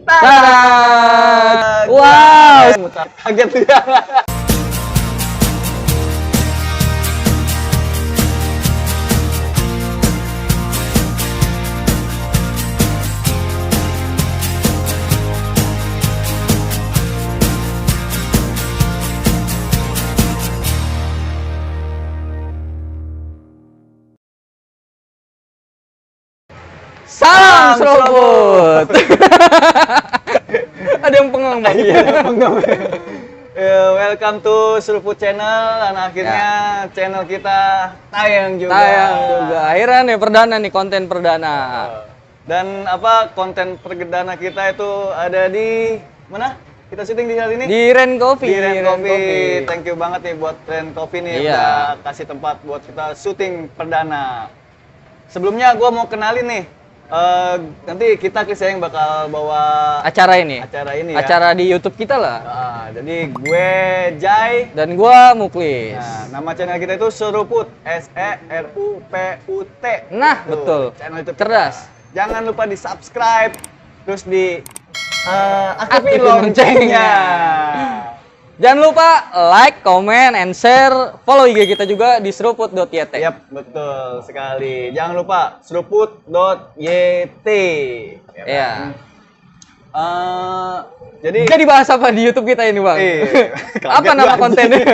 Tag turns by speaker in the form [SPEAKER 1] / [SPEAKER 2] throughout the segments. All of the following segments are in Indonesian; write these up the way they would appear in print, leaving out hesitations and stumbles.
[SPEAKER 1] Tadaa! Wow!
[SPEAKER 2] Kaget ya.
[SPEAKER 1] Salam seruput. Ada yang pengang banget.
[SPEAKER 2] Iya, pengang. Welcome to Seruput Channel, dan akhirnya channel kita tayang juga.
[SPEAKER 1] Akhirnya nih perdana nih, konten perdana.
[SPEAKER 2] Dan konten perdana kita itu ada di mana? Kita syuting di hari ini?
[SPEAKER 1] Di Ren Coffee.
[SPEAKER 2] Di Ren Coffee. Thank you banget nih buat Ren Coffee nih udah kasih tempat buat kita syuting perdana. Sebelumnya gue mau kenalin nih. Nanti kita yang bakal bawa
[SPEAKER 1] acara ini ya. Acara di YouTube kita lah.
[SPEAKER 2] Jadi gue Jai
[SPEAKER 1] dan gue Muklis.
[SPEAKER 2] Nah, nama channel kita itu Seruput, SERUPUT.
[SPEAKER 1] Nah, betul.
[SPEAKER 2] Channel YouTube
[SPEAKER 1] cerdas.
[SPEAKER 2] Jangan lupa di subscribe, terus di aktifin loncengnya.
[SPEAKER 1] Jangan lupa like, comment, and share. Follow IG kita juga di seruput.yt.
[SPEAKER 2] Yap, betul sekali. Jangan lupa seruput.yt.
[SPEAKER 1] Ya.
[SPEAKER 2] Jadi
[SPEAKER 1] bahas apa di YouTube kita ini, Bang? Apa nama kontennya?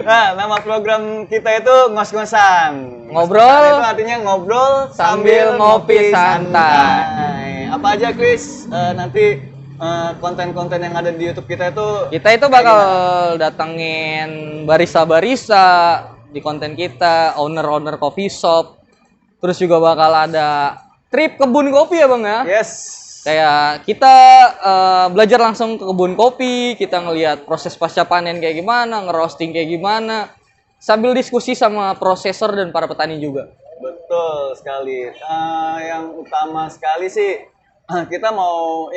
[SPEAKER 2] Nah, nama program kita itu ngos-ngosan.
[SPEAKER 1] Ngobrol.
[SPEAKER 2] Itu artinya ngobrol sambil ngopi santai. Apa aja, Chris? Nanti konten-konten yang ada di YouTube kita itu
[SPEAKER 1] bakal datengin barista-barista di konten kita, owner coffee shop. Terus juga bakal ada trip kebun kopi ya, Bang ya?
[SPEAKER 2] Yes.
[SPEAKER 1] Kayak kita belajar langsung ke kebun kopi, kita ngelihat proses pasca panen kayak gimana, ngerosting kayak gimana, sambil diskusi sama prosesor dan para petani juga.
[SPEAKER 2] Betul sekali. Yang utama sekali sih kita mau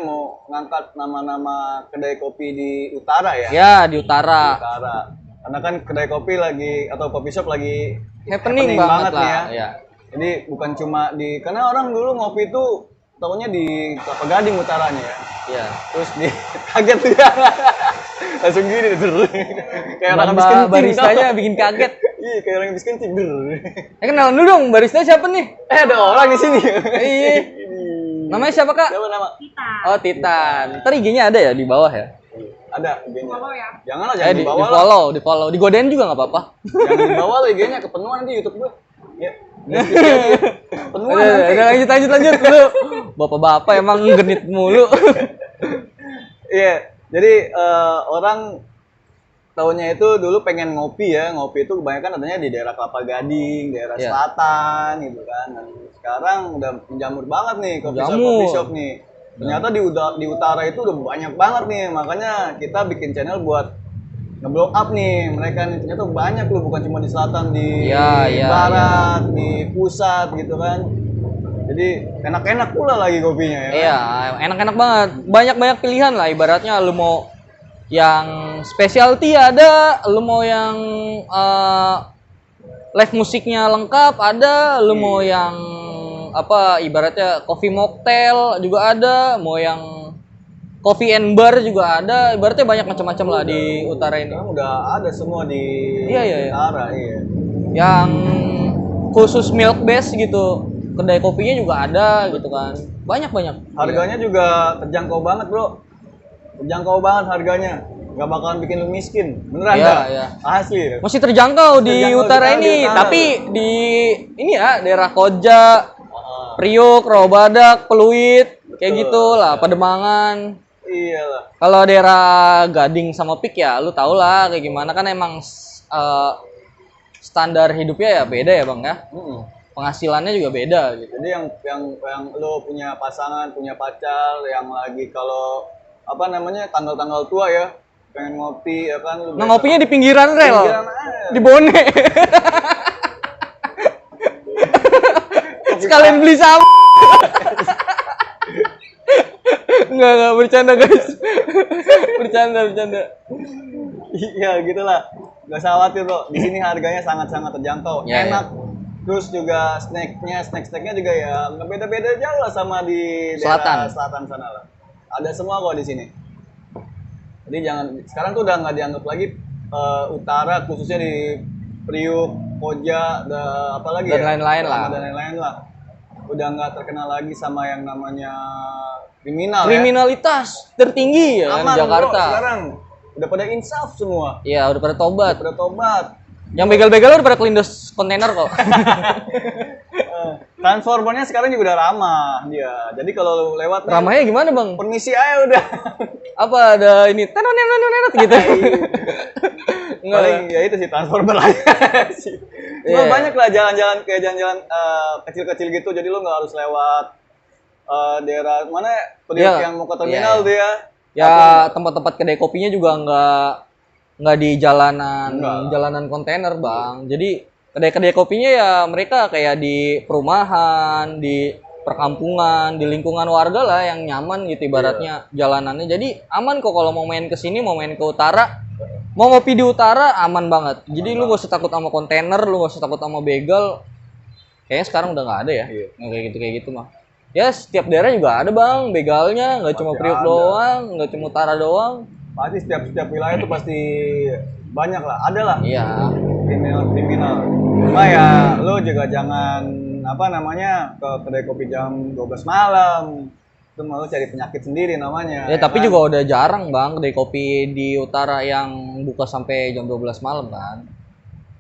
[SPEAKER 2] mau ngangkat nama-nama kedai kopi di utara ya.
[SPEAKER 1] Ya, di utara.
[SPEAKER 2] Karena kan kedai kopi atau coffee shop lagi
[SPEAKER 1] happening banget
[SPEAKER 2] nih
[SPEAKER 1] lah.
[SPEAKER 2] Ya. Jadi bukan cuma karena orang dulu ngopi itu tahunya di Kelapa Gading utaranya ya.
[SPEAKER 1] Iya.
[SPEAKER 2] Terus kaget ya. Langsung gini kayak orang habis kencing.
[SPEAKER 1] Baristanya bikin kaget.
[SPEAKER 2] Iya, kayak orang habis kencing.
[SPEAKER 1] Kenalan dulu dong, barista siapa nih?
[SPEAKER 2] Ada orang di sini.
[SPEAKER 1] Iya. Namanya siapa, Kak?
[SPEAKER 2] Siapa nama?
[SPEAKER 3] Titan.
[SPEAKER 1] Oh, Titan. Ntar IG-nya ada ya di bawah ya?
[SPEAKER 2] Ada IG-nya.
[SPEAKER 3] Follow ya.
[SPEAKER 2] Janganlah, jangan di bawah lah.
[SPEAKER 1] Di follow. Digodain juga nggak apa-apa.
[SPEAKER 2] Jangan di bawah lah IG-nya, kepenuhan nanti YouTube gue. Ya. Penuhan nanti.
[SPEAKER 1] Lanjut lu. Bapak-bapak emang genit mulu.
[SPEAKER 2] Iya. Jadi orang tahunnya itu dulu pengen ngopi ya. Ngopi itu kebanyakan adanya di daerah Kelapa Gading, daerah selatan gitu kan. Dan sekarang udah menjamur banget nih coffee shop nih. Ternyata di utara itu udah banyak banget nih. Makanya kita bikin channel buat nge-blow up nih mereka nih. Ternyata banyak loh, bukan cuma di selatan, di barat, di pusat gitu kan. Jadi enak-enak pula lagi kopinya ya.
[SPEAKER 1] Iya, enak-enak banget. Banyak-banyak pilihan lah, ibaratnya lu mau yang specialty ada, lu mau yang live musiknya lengkap ada, lu mau yang ibaratnya coffee mocktail juga ada, mau yang coffee and bar juga ada, ibaratnya banyak macam-macam lah di utara ini.
[SPEAKER 2] Udah ada semua di utara, iya.
[SPEAKER 1] Yang khusus milk base gitu, kedai kopinya juga ada gitu kan. Banyak-banyak.
[SPEAKER 2] Harganya juga terjangkau banget, Bro. Terjangkau banget harganya. Nggak bakalan bikin lu miskin. Beneran
[SPEAKER 1] Iya.
[SPEAKER 2] Asli.
[SPEAKER 1] Masih terjangkau di utara ini, tapi di ini ya, daerah Koja, Priok, Rawabadak, Peluit, kayak gitulah, Pademangan.
[SPEAKER 2] Iyalah.
[SPEAKER 1] Kalau daerah Gading sama Pik ya, lu tau lah kayak gimana, kan emang standar hidupnya ya beda ya, Bang ya. Penghasilannya juga beda gitu.
[SPEAKER 2] Jadi yang lu punya pasangan, punya pacar yang lagi kalau tanggal-tanggal tua ya, pengen ngopi ya kan lu.
[SPEAKER 1] Nah, ngopinya di pinggiran rel. Di Bone. Sekalian beli sama. Enggak bercanda, guys. Bercanda.
[SPEAKER 2] Iya, gitulah. Gak usah khawatir, Bro. Di sini harganya sangat-sangat terjangkau. Enak. Terus juga snack-snacknya juga ya nggak beda-beda jauh lah sama di daerah selatan sana lah. Ada semua kok di sini. Jadi jangan sekarang tuh udah nggak dianggap lagi utara, khususnya di Priuk, Koja, apalagi
[SPEAKER 1] dan
[SPEAKER 2] ya,
[SPEAKER 1] lain-lain lah.
[SPEAKER 2] dan lain-lain lah. Udah nggak terkenal lagi sama yang namanya kriminal.
[SPEAKER 1] Kriminalitas tertinggi ya
[SPEAKER 2] Aman,
[SPEAKER 1] di Jakarta.
[SPEAKER 2] Bro, sekarang udah pada insaf semua.
[SPEAKER 1] Iya, udah pada tobat.
[SPEAKER 2] Udah pada tobat.
[SPEAKER 1] Yang begal-begal udah pada kelindes kontainer kok.
[SPEAKER 2] Transformernya sekarang juga udah ramah dia. Jadi kalau lu lewat nih,
[SPEAKER 1] Ramahnya gimana, Bang?
[SPEAKER 2] permisi aja udah.
[SPEAKER 1] Apa ada ini tenet gitu. Enggak.
[SPEAKER 2] Paling ya itu sih transformer aja sih. Cuma
[SPEAKER 1] Iya.
[SPEAKER 2] banyak lah jalan-jalan kayak jalan-jalan kecil-kecil gitu. Jadi lu nggak harus lewat daerah mana Priuk
[SPEAKER 1] Iya.
[SPEAKER 2] yang mau ke terminal
[SPEAKER 1] Iya,
[SPEAKER 2] tuh ya.
[SPEAKER 1] Ya, tempat-tempat kedai kopinya juga nggak di jalanan jalanan kontainer, Bang. Jadi kedai-kedai kopinya ya mereka kayak di perumahan, di perkampungan, di lingkungan warga lah yang nyaman gitu ibaratnya jalanannya. Jadi aman kok kalau mau main ke sini, mau main ke utara, mau ngopi di utara aman banget. Jadi lu gak usah takut sama kontainer, lu gak usah takut sama begal. Kayaknya sekarang udah nggak ada ya.
[SPEAKER 2] Iya.
[SPEAKER 1] Yang kayak gitu mah. Ya setiap daerah juga ada, Bang, begalnya, nggak cuma Priuk doang, nggak cuma utara doang.
[SPEAKER 2] Pasti setiap wilayah tuh pasti banyak lah, ada lah
[SPEAKER 1] Iya.
[SPEAKER 2] kriminal. Cuma ya lu juga jangan apa namanya ke kedai kopi jam 12 malam. Itu malu cari penyakit sendiri namanya.
[SPEAKER 1] Ya, tapi
[SPEAKER 2] kan?
[SPEAKER 1] juga udah jarang, Bang, kedai kopi di utara yang buka sampai jam 12 malam kan.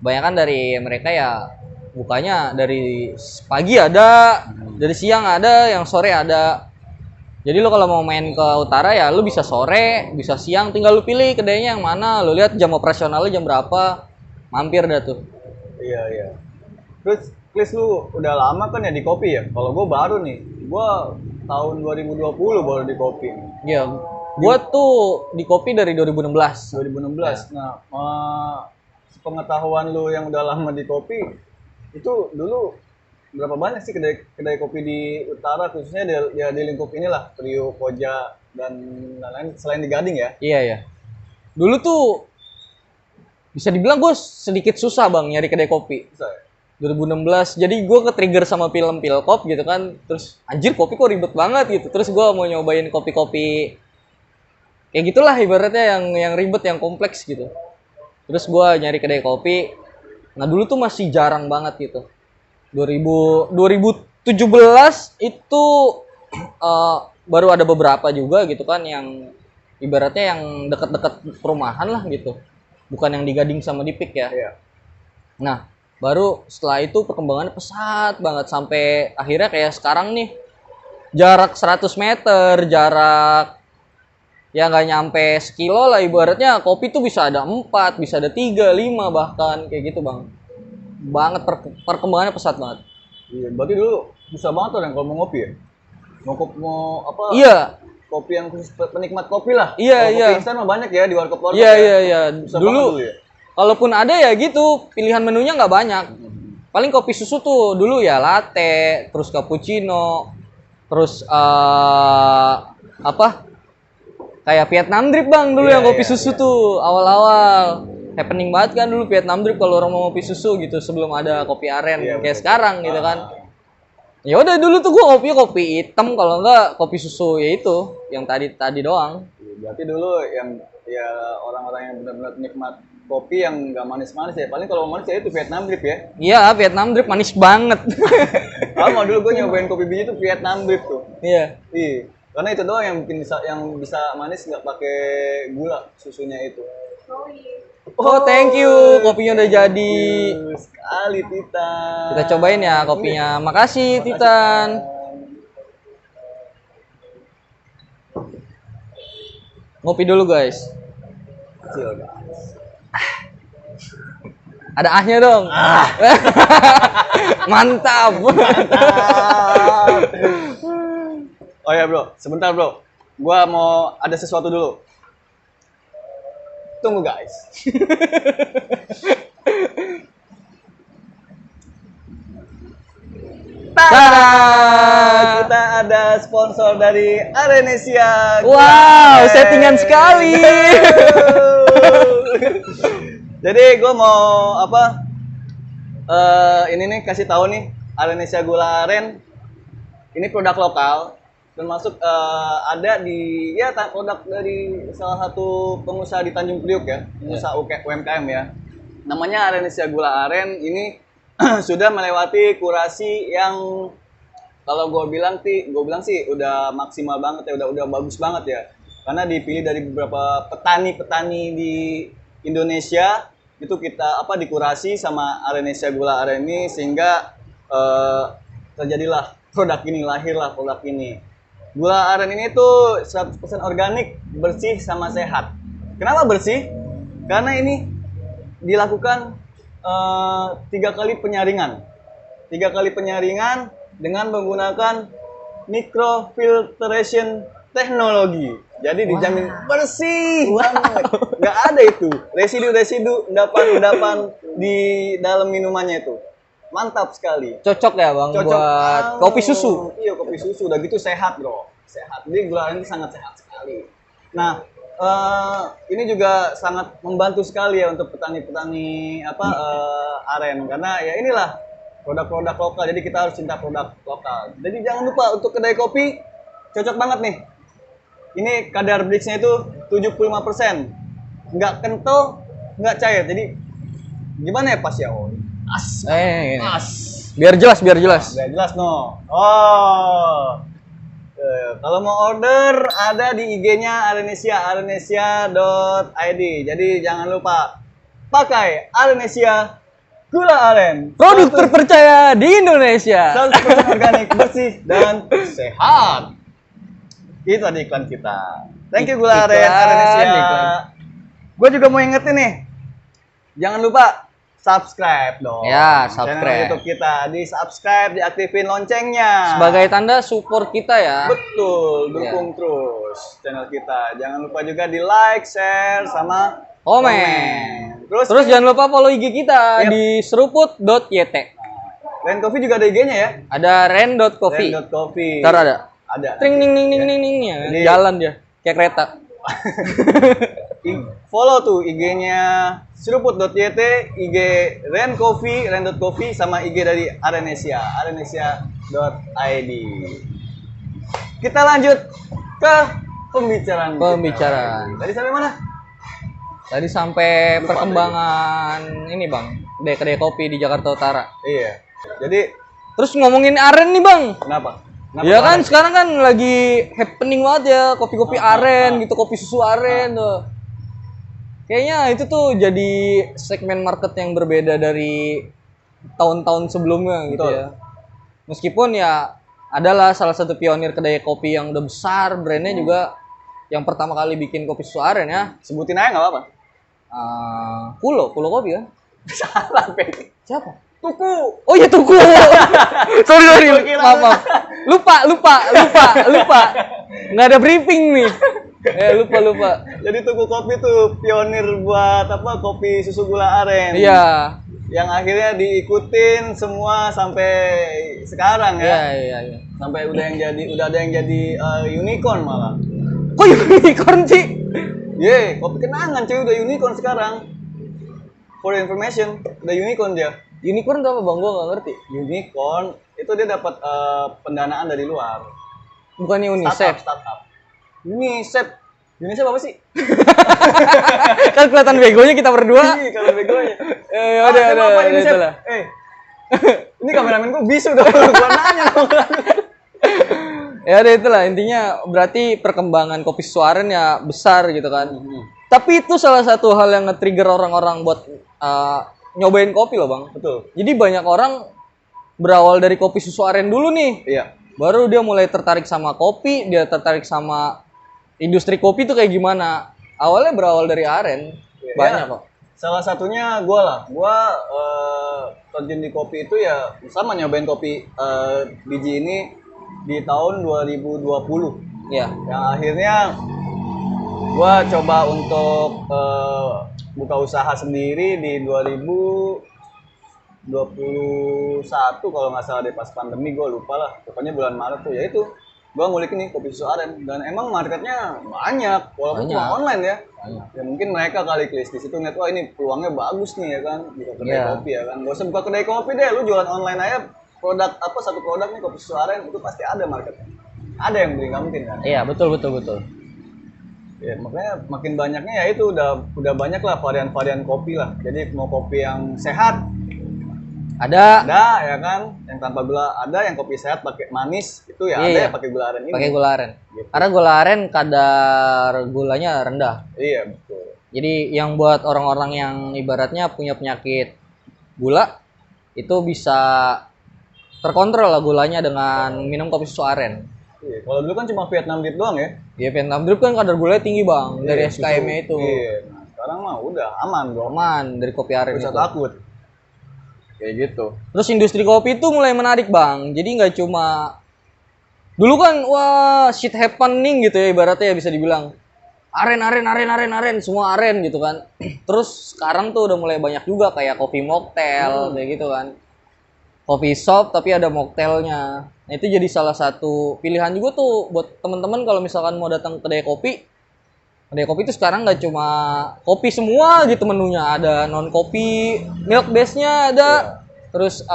[SPEAKER 1] Kebanyakan dari mereka ya bukanya dari pagi ada, dari siang ada, yang sore ada. Jadi lo kalau mau main ke utara ya lo bisa sore, bisa siang, tinggal lo pilih kedainya yang mana. Lo lihat jam operasionalnya jam berapa, mampir dah tuh.
[SPEAKER 2] Iya. Terus Klis lu udah lama kan ya di kopi ya? Kalau gue baru nih, gue tahun 2020 baru di kopi.
[SPEAKER 1] Iya, gua tuh di kopi dari 2016.
[SPEAKER 2] 2016. Nah, pengetahuan lu yang udah lama di kopi, itu dulu berapa banyak sih kedai kopi di utara, khususnya di lingkup inilah, Priuk, Koja, dan lain-lain selain di Gading ya?
[SPEAKER 1] Iya ya. Dulu tuh bisa dibilang gue sedikit susah, Bang, nyari kedai kopi.
[SPEAKER 2] Bisa ya?
[SPEAKER 1] 2016. Jadi gue ke-trigger sama film Pilkop gitu kan. Terus anjir kopi kok ribet banget gitu. Terus gue mau nyobain kopi-kopi kayak gitulah ibaratnya yang ribet, yang kompleks gitu. Terus gue nyari kedai kopi. Nah, dulu tuh masih jarang banget gitu. 2017 itu baru ada beberapa juga gitu kan yang ibaratnya yang dekat-dekat perumahan lah gitu. Bukan yang di Gading sama di Pik ya.
[SPEAKER 2] Iya.
[SPEAKER 1] Nah, baru setelah itu perkembangannya pesat banget sampai akhirnya kayak sekarang nih. Jarak 100 meter, jarak ya nggak nyampe sekilo lah ibaratnya kopi tuh bisa ada 4, bisa ada 3, 5 bahkan kayak gitu, Bang. Banget perkembangannya pesat banget.
[SPEAKER 2] Iya, berarti dulu susah banget tuh yang kalau mau ngopi ya? Mau apa?
[SPEAKER 1] Iya.
[SPEAKER 2] Kopi yang khusus penikmat kopi lah.
[SPEAKER 1] Iya,
[SPEAKER 2] Kalau
[SPEAKER 1] iya.
[SPEAKER 2] kopi instan mah banyak ya di warkop
[SPEAKER 1] Iya,
[SPEAKER 2] ya.
[SPEAKER 1] iya.
[SPEAKER 2] Susah
[SPEAKER 1] Dulu
[SPEAKER 2] banget ya?
[SPEAKER 1] kalaupun ada ya gitu, pilihan menunya nggak banyak. Paling kopi susu tuh dulu ya latte, terus cappuccino, terus apa? Kayak Vietnam drip, Bang, dulu
[SPEAKER 2] Iya,
[SPEAKER 1] yang kopi
[SPEAKER 2] iya,
[SPEAKER 1] susu tuh awal-awal. Happening banget kan dulu Vietnam drip kalau orang mau kopi susu gitu sebelum ada kopi aren
[SPEAKER 2] Iya,
[SPEAKER 1] kayak
[SPEAKER 2] betul.
[SPEAKER 1] sekarang gitu kan. Ya udah dulu tuh gua kopi hitam, kalau enggak kopi susu ya itu yang tadi doang.
[SPEAKER 2] Iya, berarti dulu yang ya orang-orang yang benar-benar nikmat kopi yang nggak manis-manis ya. Paling kalau manis ya itu Vietnam drip ya.
[SPEAKER 1] Iya, Vietnam drip manis banget.
[SPEAKER 2] Sama dulu gue nyobain kopi biji tuh Vietnam drip tuh.
[SPEAKER 1] Iya.
[SPEAKER 2] Iya. Karena itu doang yang bikin bisa manis nggak pakai gula susunya itu.
[SPEAKER 1] Oh, thank you. Kopinya udah jadi.
[SPEAKER 2] Sekali Titan.
[SPEAKER 1] Kita cobain ya kopinya. Makasih, Titan. Ngopi dulu, guys.
[SPEAKER 2] Kecil guys.
[SPEAKER 1] Ada ahnya dong. Mantap.
[SPEAKER 2] Oh ya bro, sebentar bro. Gua mau ada sesuatu dulu. Tunggu guys.
[SPEAKER 1] Tada!
[SPEAKER 2] Kita ada sponsor dari Arenesia.
[SPEAKER 1] Wow, settingan sekali.
[SPEAKER 2] Jadi gue mau apa? ini nih kasih tahu nih, Arenesia Gula Aren ini produk lokal, termasuk ada di produk dari salah satu pengusaha di Tanjung Priok ya, pengusaha UMKM ya. Namanya Arenesia Gula Aren ini sudah melewati kurasi yang kalau gue bilang sih udah maksimal banget ya, udah bagus banget ya. Karena dipilih dari beberapa petani di Indonesia itu kita dikurasi sama Arenesia Gula Aren ini sehingga terjadilah produk ini, lahirlah produk ini. Gula aren ini tuh 100% organik, bersih sama sehat. Kenapa bersih? Karena ini dilakukan 3 kali penyaringan. 3 kali penyaringan dengan menggunakan microfiltration teknologi. Jadi dijamin bersih banget. Nggak ada itu residu-residu endapan-endapan di dalam minumannya itu. Mantap sekali.
[SPEAKER 1] Cocok ya bang buat kopi susu.
[SPEAKER 2] Iya, kopi susu. Udah gitu sehat bro. Sehat. Jadi gula aren ini sangat sehat sekali. Nah, ini juga sangat membantu sekali ya untuk petani-petani aren. Karena ya inilah produk-produk lokal. Jadi kita harus cinta produk lokal. Jadi jangan lupa untuk kedai kopi cocok banget nih. Ini kadar bleachnya itu 75%. Nggak kental, nggak cair. Jadi gimana ya pas ya? Pas.
[SPEAKER 1] Biar jelas.
[SPEAKER 2] Biar jelas no. Kalau mau order ada di IG-nya arenesia.id. Jadi jangan lupa pakai Arenesia Gula Aren.
[SPEAKER 1] Produk terpercaya di Indonesia.
[SPEAKER 2] 100% organik, bersih dan sehat. Itu tadi iklan kita. Thank you Gula Aren Arenesia. Gue juga mau ingetin nih. Jangan lupa subscribe dong.
[SPEAKER 1] Ya, subscribe.
[SPEAKER 2] Channel YouTube kita, di subscribe, diaktifin loncengnya.
[SPEAKER 1] Sebagai tanda support kita ya.
[SPEAKER 2] Betul, dukung terus channel kita. Jangan lupa juga di like, share, sama
[SPEAKER 1] komen.
[SPEAKER 2] Terus
[SPEAKER 1] jangan lupa follow IG kita di seruput.yt.
[SPEAKER 2] Ren Coffee juga ada IG-nya ya?
[SPEAKER 1] Ada ren.coffee.
[SPEAKER 2] Ren.coffee.
[SPEAKER 1] Ntar ada. Tring ning ya.
[SPEAKER 2] Jadi,
[SPEAKER 1] jalan dia kayak kereta.
[SPEAKER 2] Follow tuh IG-nya seruput.yt, IG Ren Coffee, ren.coffee, sama IG dari Arenesia, arenesia.id. Kita lanjut ke pembicaraan. Tadi sampai mana?
[SPEAKER 1] Tadi sampai perkembangan ini bang, kedai kopi di Jakarta Utara.
[SPEAKER 2] Iya. Jadi
[SPEAKER 1] terus ngomongin aren nih bang.
[SPEAKER 2] Kenapa
[SPEAKER 1] Ya kan aren? Sekarang kan lagi happening banget ya kopi-kopi aren gitu, kopi susu aren tuh. Kayaknya itu tuh jadi segmen market yang berbeda dari tahun-tahun sebelumnya gitu. Betul. Ya. Meskipun ya adalah salah satu pionir kedai kopi yang udah besar, brandnya juga yang pertama kali bikin kopi susu aren ya.
[SPEAKER 2] Sebutin aja nggak apa-apa.
[SPEAKER 1] Kulo kopi kan?
[SPEAKER 2] Salah, Pe.
[SPEAKER 1] Siapa?
[SPEAKER 2] Tuku.
[SPEAKER 1] Oh iya Tuku. sorry. Maaf. Lupa. Nggak ada briefing nih. Lupa.
[SPEAKER 2] Jadi Tuku Kopi tuh pionir buat kopi susu gula aren.
[SPEAKER 1] Iya.
[SPEAKER 2] Yang akhirnya diikutin semua sampai sekarang ya.
[SPEAKER 1] Iya.
[SPEAKER 2] Sampai udah ada yang jadi unicorn malah.
[SPEAKER 1] Kok unicorn sih?
[SPEAKER 2] Kopi kenangan cuy udah unicorn sekarang. For information, udah unicorn dia.
[SPEAKER 1] Unicorn itu apa bang? Gua nggak ngerti.
[SPEAKER 2] Unicorn itu dia dapat pendanaan dari luar.
[SPEAKER 1] Bukannya UNICEF?
[SPEAKER 2] Startup. UNICEF apa sih?
[SPEAKER 1] Kan kelihatan begonya kita berdua.
[SPEAKER 2] Iya, kalau begonya.
[SPEAKER 1] Ada itulah.
[SPEAKER 2] Ini kameramen gua bisu dong. Gua nanya dong.
[SPEAKER 1] Ya ada itulah, intinya berarti perkembangan kopi susu aren ya besar gitu kan. Tapi itu salah satu hal yang nge-trigger orang-orang buat nyobain kopi loh bang.
[SPEAKER 2] Betul.
[SPEAKER 1] Jadi banyak orang berawal dari kopi susu aren dulu nih.
[SPEAKER 2] Iya.
[SPEAKER 1] Baru dia mulai tertarik sama kopi, dia tertarik sama industri kopi tuh kayak gimana. Awalnya berawal dari aren.
[SPEAKER 2] Ya,
[SPEAKER 1] banyak kok.
[SPEAKER 2] Salah satunya gue lah. Gue terjun di kopi itu ya sama nyobain kopi biji ini di tahun 2020.
[SPEAKER 1] Iya.
[SPEAKER 2] Yang akhirnya gue coba untuk buka usaha sendiri di 2021 kalau nggak salah deh, pas pandemi, gue lupa lah. Pokoknya bulan Maret tuh, ya itu gua ngulik nih kopi susu aren dan emang marketnya banyak walaupun
[SPEAKER 1] Banyak.
[SPEAKER 2] cuma online ya.
[SPEAKER 1] Banyak.
[SPEAKER 2] Ya mungkin mereka kali klis di situ ngeliat wah ini peluangnya bagus nih ya kan buka kedai
[SPEAKER 1] Iya.
[SPEAKER 2] kopi ya kan. Gak usah buka kedai kopi deh, lu jualan online aja produk apa satu produk nih kopi susu aren itu pasti ada marketnya. Ada yang beli nggak mungkin kan.
[SPEAKER 1] Iya, betul.
[SPEAKER 2] Ya, makanya makin banyaknya ya itu udah banyak lah varian-varian kopi lah. Jadi mau kopi yang sehat
[SPEAKER 1] Ada
[SPEAKER 2] ada ya kan, yang tanpa gula ada, yang kopi sehat pakai manis itu ya ada
[SPEAKER 1] Iya.
[SPEAKER 2] ya pakai gula aren ini.
[SPEAKER 1] pakai gula aren.
[SPEAKER 2] Gitu.
[SPEAKER 1] Karena gula aren kadar gulanya rendah.
[SPEAKER 2] Iya betul.
[SPEAKER 1] Jadi yang buat orang-orang yang ibaratnya punya penyakit gula itu bisa terkontrol lah gulanya dengan minum kopi susu aren.
[SPEAKER 2] Iya. Kalau dulu kan cuma Vietnam Drip doang ya.
[SPEAKER 1] Ya Vietnam Drip kan kadar gulanya tinggi bang dari
[SPEAKER 2] Iya,
[SPEAKER 1] SKM-nya
[SPEAKER 2] susu.
[SPEAKER 1] itu.
[SPEAKER 2] Iya. Nah, sekarang mah udah aman bro.
[SPEAKER 1] Aman dari kopi aren
[SPEAKER 2] Gak usah
[SPEAKER 1] itu.
[SPEAKER 2] takut. Kayak gitu.
[SPEAKER 1] Terus industri kopi itu mulai menarik bang. Jadi nggak cuma dulu kan wah shit happening gitu ya ibaratnya ya bisa dibilang aren semua aren gitu kan. Terus sekarang tuh udah mulai banyak juga kayak kopi mocktail kayak gitu kan. Kopi shop tapi ada mocktailnya. Nah itu jadi salah satu pilihan juga tuh buat teman-teman kalau misalkan mau datang ke kedai kopi. Kedai kopi itu sekarang nggak cuma kopi semua gitu menunya, ada non kopi, milk base-nya ada, terus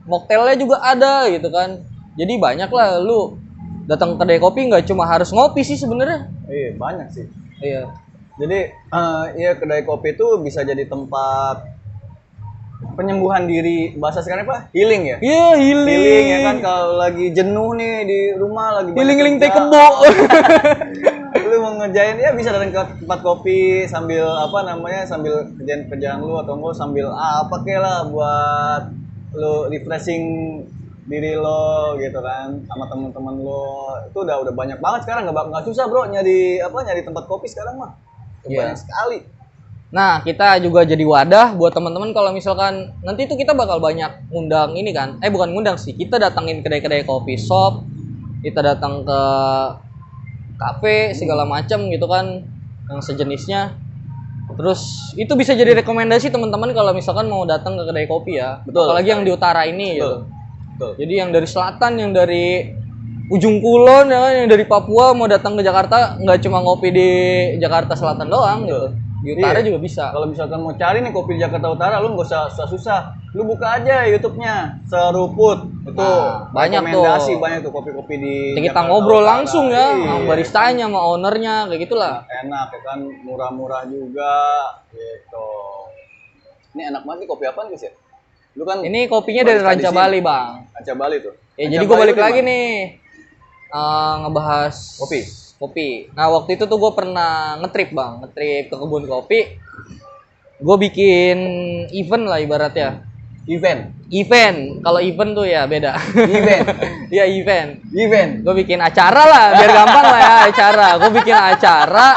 [SPEAKER 1] mocktailnya juga ada gitu kan. Jadi banyak lah lu datang ke kedai kopi nggak cuma harus ngopi sih sebenarnya.
[SPEAKER 2] Iya banyak sih.
[SPEAKER 1] Iya.
[SPEAKER 2] Jadi ya kedai kopi itu bisa jadi tempat penyembuhan diri bahasa sekarang apa? Healing ya.
[SPEAKER 1] Iya
[SPEAKER 2] Healing
[SPEAKER 1] healing.
[SPEAKER 2] ya kan kalau lagi jenuh nih di rumah lagi banyak
[SPEAKER 1] Healing teh
[SPEAKER 2] kerja.
[SPEAKER 1] kebo.
[SPEAKER 2] Lu mau ngerjain ya bisa datang ke tempat kopi sambil apa namanya sambil kerjaan lu atau enggak sambil apa kek lah buat lu refreshing diri lo gitu kan sama teman-teman lo itu udah banyak banget sekarang nggak susah bro nyari tempat kopi sekarang mah
[SPEAKER 1] Iya.
[SPEAKER 2] banyak sekali.
[SPEAKER 1] Nah, kita juga jadi wadah buat teman-teman kalau misalkan nanti itu kita bakal banyak ngundang ini kan. Bukan ngundang sih, kita datangin kedai-kedai kopi shop, kita datang ke kafe segala macam gitu kan yang sejenisnya. Terus itu bisa jadi rekomendasi teman-teman kalau misalkan mau datang ke kedai kopi ya.
[SPEAKER 2] Betul.
[SPEAKER 1] Apalagi yang di utara ini
[SPEAKER 2] Betul.
[SPEAKER 1] gitu.
[SPEAKER 2] Betul.
[SPEAKER 1] Jadi yang dari selatan, yang dari ujung kulon ya kan, yang dari Papua mau datang ke Jakarta nggak cuma ngopi di Jakarta Selatan doang gitu. Di utara
[SPEAKER 2] Iya.
[SPEAKER 1] juga bisa.
[SPEAKER 2] Kalau misalkan mau cari nih kopi di Jakarta Utara, lu nggak usah susah-susah. Lu buka aja YouTube-nya, Seruput. Itu
[SPEAKER 1] Nah, banyak
[SPEAKER 2] rekomendasi
[SPEAKER 1] tuh.
[SPEAKER 2] banyak tuh kopi-kopi di
[SPEAKER 1] Kita
[SPEAKER 2] Jakarta
[SPEAKER 1] ngobrol
[SPEAKER 2] Utara.
[SPEAKER 1] langsung ya
[SPEAKER 2] Iya.
[SPEAKER 1] sama baristanya, sama ownernya kayak gitulah.
[SPEAKER 2] Enak ya kan, murah-murah juga gitu. Ini enak banget nih kopi apaan guys ya? Lu kan
[SPEAKER 1] Ini kopinya dari
[SPEAKER 2] barista di
[SPEAKER 1] Ranca
[SPEAKER 2] sini.
[SPEAKER 1] Bali, Bang.
[SPEAKER 2] Ranca Bali tuh.
[SPEAKER 1] Ya,
[SPEAKER 2] Ranca
[SPEAKER 1] jadi gue
[SPEAKER 2] Bali
[SPEAKER 1] balik
[SPEAKER 2] tuh di
[SPEAKER 1] lagi
[SPEAKER 2] mana?
[SPEAKER 1] nih ngebahas kopi. Nah, waktu itu tuh gue pernah ngetrip, Bang. Ngetrip ke kebun kopi. Gue bikin event lah ibaratnya.
[SPEAKER 2] Event.
[SPEAKER 1] Kalau event tuh ya beda.
[SPEAKER 2] Event.
[SPEAKER 1] Iya, event.
[SPEAKER 2] Event.
[SPEAKER 1] Gue bikin acara lah, biar gampang lah ya acara. Gue bikin acara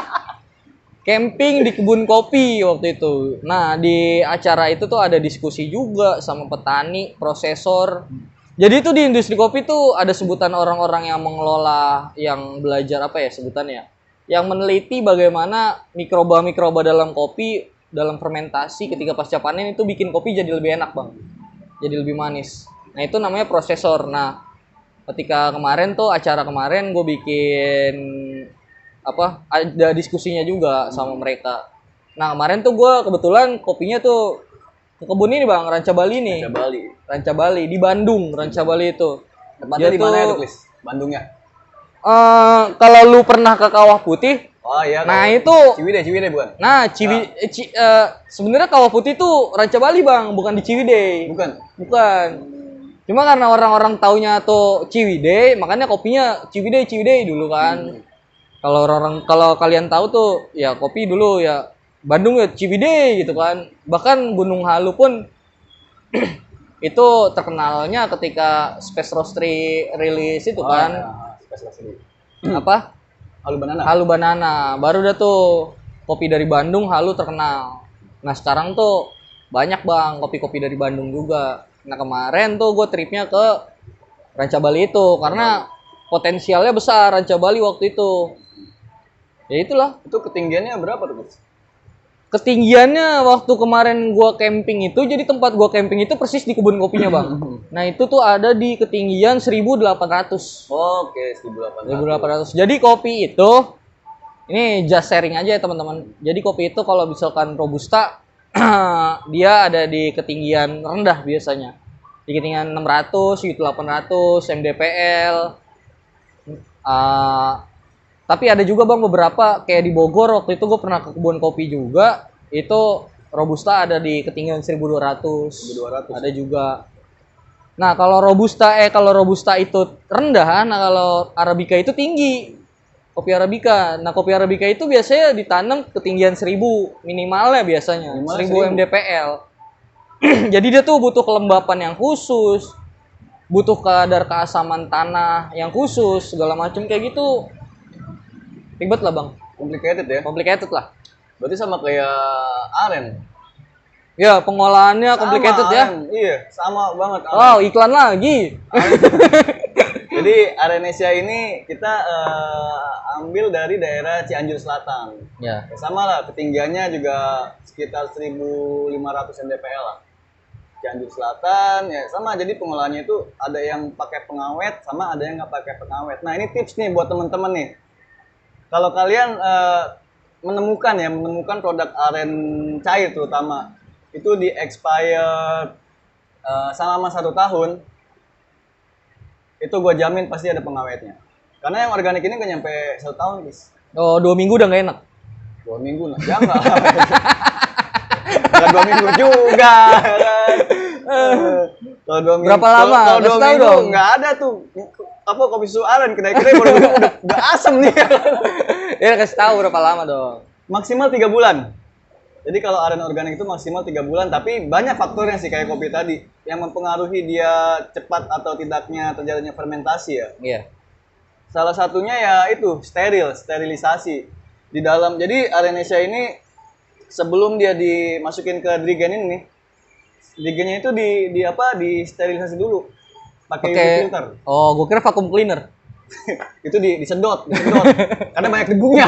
[SPEAKER 1] camping di kebun kopi waktu itu. Nah, di acara itu tuh ada diskusi juga sama petani, prosesor. Jadi itu di industri kopi tuh ada sebutan orang-orang yang mengelola, yang belajar apa ya sebutannya? Yang meneliti bagaimana mikroba-mikroba dalam kopi, dalam fermentasi ketika pasca panen itu bikin kopi jadi lebih enak, Bang. Jadi lebih manis. Nah, itu namanya prosesor. Nah, ketika kemarin tuh acara kemarin gue bikin apa? Ada diskusinya juga sama mereka. Nah, kemarin tuh gue kebetulan kopinya tuh ke kebun ini, Bang, Ranca Bali nih.
[SPEAKER 2] Ranca Bali.
[SPEAKER 1] Ranca Bali di Bandung, Ranca Bali itu.
[SPEAKER 2] Tempatnya
[SPEAKER 1] Dia
[SPEAKER 2] di mana
[SPEAKER 1] tuh-
[SPEAKER 2] ya tuh, Klis? Bandungnya.
[SPEAKER 1] Kalau lu pernah ke Kawah Putih,
[SPEAKER 2] Oh iya.
[SPEAKER 1] nah
[SPEAKER 2] kalau-
[SPEAKER 1] itu,
[SPEAKER 2] Ciwidey bukan?
[SPEAKER 1] nah sebenarnya Kawah Putih tuh Ranca Bali, Bang, bukan di Ciwidey.
[SPEAKER 2] Bukan.
[SPEAKER 1] Cuma karena orang-orang taunya tuh Ciwidey, makanya kopinya Ciwidey dulu kan. Kalau kalian tahu tuh ya kopi dulu ya Bandung ya Ciwidey gitu kan. Bahkan Gunung Halu pun itu terkenalnya ketika Space Roastery rilis itu kan.
[SPEAKER 2] Spesialisasi.
[SPEAKER 1] Apa?
[SPEAKER 2] Halu banana.
[SPEAKER 1] Halu Banana. Baru dah tuh kopi dari Bandung Halu terkenal. Nah, sekarang tuh banyak, Bang, kopi-kopi dari Bandung juga. Nah, kemarin tuh gue tripnya ke Ranca Bali itu karena potensialnya besar Ranca Bali waktu itu. Ya itulah,
[SPEAKER 2] Itu ketinggiannya berapa tuh, Klis?
[SPEAKER 1] ketinggiannya waktu kemarin gua camping itu, jadi tempat gua camping itu persis di kebun kopinya, Bang. Nah, itu tuh ada di ketinggian 1.800.
[SPEAKER 2] Oke, 1.800.
[SPEAKER 1] 1.800. Jadi kopi itu ini just sharing aja ya, teman-teman. Jadi kopi itu kalau misalkan robusta dia ada di ketinggian rendah biasanya. Di ketinggian 600, gitu 800 mdpl. Tapi ada juga Bang beberapa kayak di Bogor waktu itu gue pernah ke kebun kopi juga, itu robusta ada di ketinggian 1.200.
[SPEAKER 2] 1.200.
[SPEAKER 1] Ada juga. Nah, kalau robusta itu rendah, nah kalau arabica itu tinggi. Kopi arabica. Nah, kopi arabica itu biasanya ditanam ketinggian 1.000 minimalnya biasanya.
[SPEAKER 2] Minimal
[SPEAKER 1] 1.000 mdpl. Jadi dia tuh butuh kelembapan yang khusus, butuh kadar keasaman tanah yang khusus, segala macam kayak gitu. Ribet lah, Bang.
[SPEAKER 2] Complicated ya.
[SPEAKER 1] Complicated lah.
[SPEAKER 2] Berarti sama kayak aren.
[SPEAKER 1] Ya, pengolahannya complicated ya.
[SPEAKER 2] Aren. Iya, sama banget. Aren.
[SPEAKER 1] Wow, iklan lagi.
[SPEAKER 2] Jadi Arenesia ini kita ambil dari daerah Cianjur Selatan.
[SPEAKER 1] Ya.
[SPEAKER 2] Sama lah, ketinggiannya juga sekitar 1.500 mdpl lah. Cianjur Selatan ya sama, jadi pengolahannya itu ada yang pakai pengawet sama ada yang nggak pakai pengawet. Nah, ini tips nih buat teman-teman nih. Kalau kalian menemukan produk aren cair terutama itu di expired selama 1 tahun, itu gue jamin pasti ada pengawetnya. Karena yang organik ini nggak nyampe 1 tahun, guys.
[SPEAKER 1] Oh, 2 minggu udah nggak enak.
[SPEAKER 2] 2 minggu lah, jangan. Nggak 2 minggu juga. Kalau 2 minggu.
[SPEAKER 1] Berapa lama?
[SPEAKER 2] Kalau 2
[SPEAKER 1] Kasih tahu
[SPEAKER 2] minggu
[SPEAKER 1] dong.
[SPEAKER 2] nggak ada tuh. Apa kopi susu aren kedai-kedai baru udah asem nih.
[SPEAKER 1] Ya, kasih tahu berapa lama dong.
[SPEAKER 2] Maksimal 3 bulan. Jadi kalau aren organik itu maksimal 3 bulan, tapi banyak faktornya sih kayak kopi tadi yang mempengaruhi dia cepat atau tidaknya terjadinya fermentasi ya.
[SPEAKER 1] Iya.
[SPEAKER 2] Salah satunya ya itu sterilisasi di dalam. Jadi Arenesia ini sebelum dia dimasukin ke drigen ini, drigennya itu disterilisasi dulu pakai UV filter.
[SPEAKER 1] Oh, gue kira vacuum cleaner.
[SPEAKER 2] Itu disedot karena banyak debunya.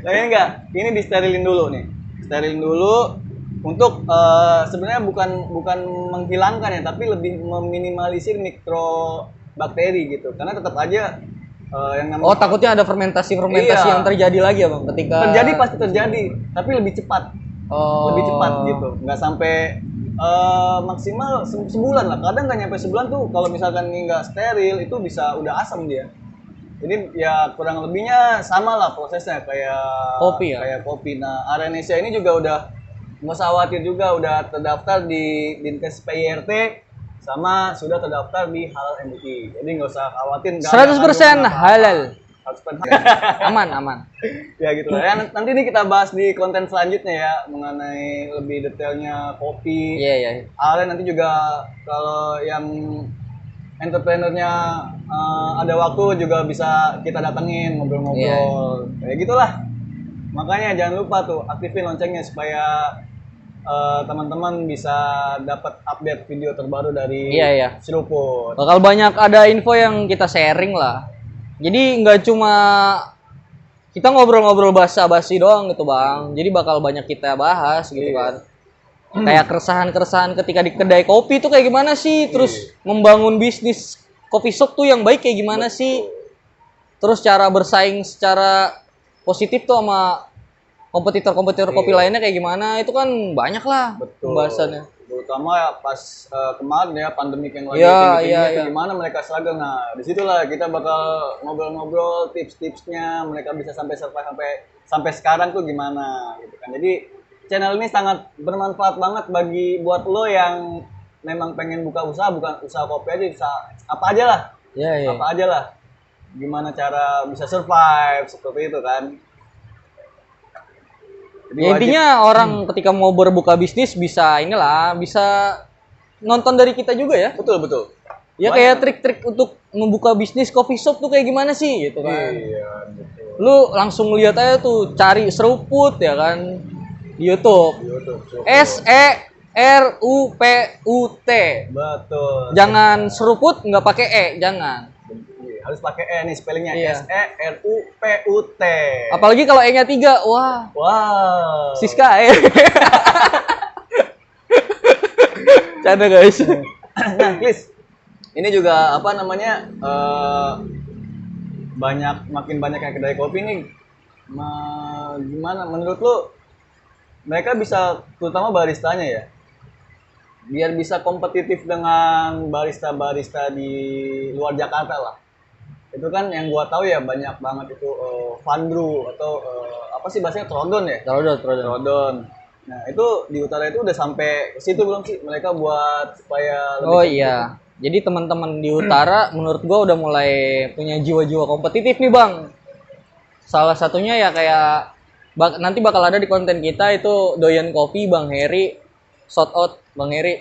[SPEAKER 2] Nah, ini enggak, ini disterilin dulu nih. Sterilin dulu untuk sebenarnya bukan menghilangkan ya, tapi lebih meminimalisir mikrobakteri gitu. Karena tetap aja yang namanya
[SPEAKER 1] takutnya ada fermentasi
[SPEAKER 2] Iya.
[SPEAKER 1] yang terjadi lagi ya, Bang, ketika
[SPEAKER 2] terjadi pasti terjadi, tapi lebih cepat.
[SPEAKER 1] Oh.
[SPEAKER 2] Lebih cepat gitu. Nggak sampai maksimal sebulan lah. Kadang nggak nyampe sebulan tuh kalau misalkan ini nggak steril itu bisa udah asam dia. Jadi ya kurang lebihnya sama lah prosesnya kayak
[SPEAKER 1] Kopi ya?
[SPEAKER 2] Kayak kopi. Nah, Arenesia ini juga udah nggak usah khawatir juga, udah terdaftar di Dinkes PYRT sama sudah terdaftar di Halal MUI. Jadi nggak usah khawatir.
[SPEAKER 1] 100% halal.
[SPEAKER 2] 100%.
[SPEAKER 1] Aman.
[SPEAKER 2] Ya gitu lah. Ya, nanti nih kita bahas di konten selanjutnya ya mengenai lebih detailnya kopi.
[SPEAKER 1] Iya.
[SPEAKER 2] Aren nanti juga kalau yang entrepreneurnya ada waktu juga bisa kita datengin ngobrol-ngobrol. Kayak gitulah. Makanya jangan lupa tuh aktifin loncengnya supaya teman-teman bisa dapat update video terbaru dari
[SPEAKER 1] Iya.
[SPEAKER 2] Seruput.
[SPEAKER 1] Bakal banyak ada info yang kita sharing lah. Jadi nggak cuma kita ngobrol-ngobrol basa-basi doang gitu, Bang. Jadi bakal banyak kita bahas gitu kan. Kayak keresahan-keresahan ketika di kedai kopi tuh kayak gimana sih? Terus membangun bisnis coffee shop tuh yang baik kayak gimana sih? Terus cara bersaing secara positif tuh sama kompetitor-kompetitor kopi lainnya kayak gimana? Itu kan banyak lah pembahasannya.
[SPEAKER 2] Terutama pas kemarin ya pandemi yang lagi
[SPEAKER 1] Iya.
[SPEAKER 2] itu gimana mereka struggle. Nah, disitulah kita bakal ngobrol-ngobrol tips-tipsnya mereka bisa sampai sekarang tuh gimana gitu kan. Jadi channel ini sangat bermanfaat banget buat lo yang memang pengen buka usaha, bukan usaha kopi aja, bisa apa aja lah.
[SPEAKER 1] Iya.
[SPEAKER 2] Apa aja lah. Gimana cara bisa survive seperti itu kan. Jadi
[SPEAKER 1] Ya, intinya orang ketika mau berbuka bisnis bisa nonton dari kita juga ya.
[SPEAKER 2] Betul.
[SPEAKER 1] Ya kayak trik-trik untuk membuka bisnis coffee shop tuh kayak gimana sih gitu kan.
[SPEAKER 2] Iya, betul.
[SPEAKER 1] Lu langsung lihat aja tuh, cari Seruput ya kan di YouTube. SERUPUT.
[SPEAKER 2] Betul.
[SPEAKER 1] Jangan seruput nggak pakai jangan.
[SPEAKER 2] harus pakai E nih spellingnya.
[SPEAKER 1] Iya.
[SPEAKER 2] SERUPUT.
[SPEAKER 1] Apalagi kalau E-nya 3, wah,
[SPEAKER 2] Wow.
[SPEAKER 1] Siska ya. Canda guys.
[SPEAKER 2] Nah, Klis, ini juga apa namanya makin banyak yang kedai kopi nih. Gimana menurut lu mereka bisa, terutama baristanya ya, biar bisa kompetitif dengan barista-barista di luar Jakarta lah. Itu kan yang gua tahu ya banyak banget itu Vanbrew atau apa sih bahasanya, Trodon ya?
[SPEAKER 1] Trodon.
[SPEAKER 2] Trodon. Nah, itu di utara itu udah sampai ke situ belum sih mereka buat supaya lebih
[SPEAKER 1] Oh iya. Jadi teman-teman di utara menurut gua udah mulai punya jiwa-jiwa kompetitif nih, Bang. Salah satunya ya kayak nanti bakal ada di konten kita itu Doyan Kopi Bang Heri, shout out Bang Heri.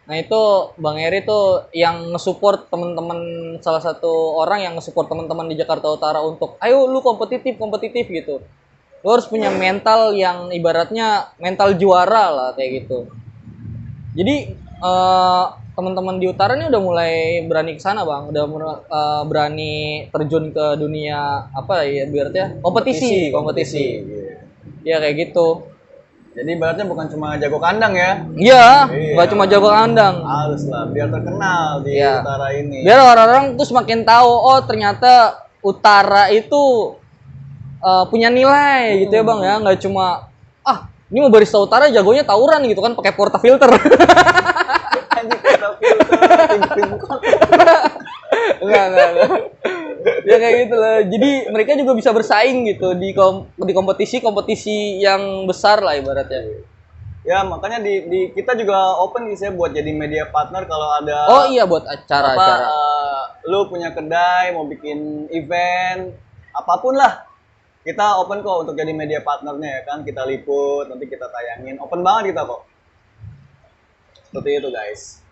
[SPEAKER 1] Nah itu Bang Heri tuh yang nge-support teman-teman, salah satu orang yang nge-support teman-teman di Jakarta Utara untuk ayo lu kompetitif gitu. Lu harus punya mental yang ibaratnya mental juara lah kayak gitu. Jadi teman-teman di utara ini udah mulai berani ke sana, Bang. Udah berani terjun ke dunia apa ya ibaratnya kompetisi. Ya kayak gitu.
[SPEAKER 2] Jadi ibaratnya bukan cuma jago kandang ya.
[SPEAKER 1] Iya, nggak cuma jago kandang.
[SPEAKER 2] Harus lah, biar terkenal di utara ini.
[SPEAKER 1] Biar orang-orang tuh semakin tahu, oh ternyata utara itu punya nilai gitu ya, Bang ya. Nggak cuma ini mau barista utara jagonya tawuran gitu kan pakai portafilter.
[SPEAKER 2] Anjing, portafilter.
[SPEAKER 1] Enggak. Ya kayak gitu lah. Jadi mereka juga bisa bersaing gitu di kompetisi yang besar lah ibaratnya.
[SPEAKER 2] Ya makanya di kita juga open sih buat jadi media partner kalau ada.
[SPEAKER 1] Oh iya, buat acara-acara.
[SPEAKER 2] Lu punya kedai mau bikin event apapun lah, kita open kok untuk jadi media partnernya ya kan. Kita liput, nanti kita tayangin. Open banget kita kok. Seperti itu guys.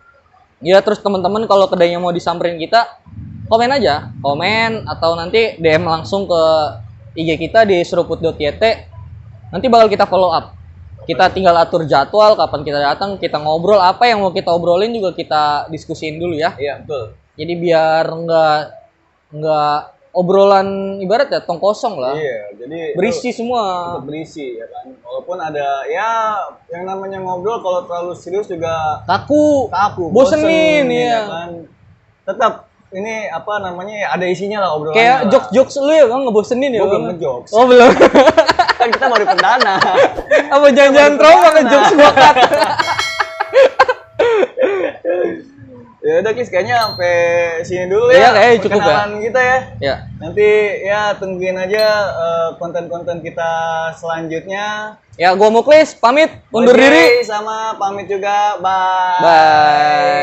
[SPEAKER 1] Ya terus teman-teman kalau kedainya mau disamperin kita, komen aja, komen atau nanti DM langsung ke IG kita di seruput.yt. Nanti bakal kita follow up. Kita tinggal atur jadwal kapan kita datang, kita ngobrol apa yang mau kita obrolin juga kita diskusiin dulu ya.
[SPEAKER 2] Iya betul.
[SPEAKER 1] Jadi biar nggak obrolan ibarat ya tong kosong lah.
[SPEAKER 2] Iya, jadi
[SPEAKER 1] berisi semua.
[SPEAKER 2] Berisi ya kan. Walaupun ada ya yang namanya ngobrol kalau terlalu serius juga
[SPEAKER 1] kaku, bosenin ya
[SPEAKER 2] kan. Tetap ini apa namanya ada isinya lah obrolan.
[SPEAKER 1] Kayak jokes lu ya Bang, ngebosenin ya.
[SPEAKER 2] Gua belum ngejokes.
[SPEAKER 1] Oh belum.
[SPEAKER 2] Kan kita baru perdana.
[SPEAKER 1] Apa jangan-jangan trauma ngejokes gua cut.
[SPEAKER 2] Ya udah Kis, kayaknya sampai sini dulu
[SPEAKER 1] ya.
[SPEAKER 2] Iya,
[SPEAKER 1] kayaknya cukup ya.
[SPEAKER 2] Kita ya.
[SPEAKER 1] Ya.
[SPEAKER 2] Nanti ya tungguin aja konten-konten kita selanjutnya.
[SPEAKER 1] Ya, gua Muklis pamit undur diri.
[SPEAKER 2] Sama pamit juga. Bye.
[SPEAKER 1] Bye.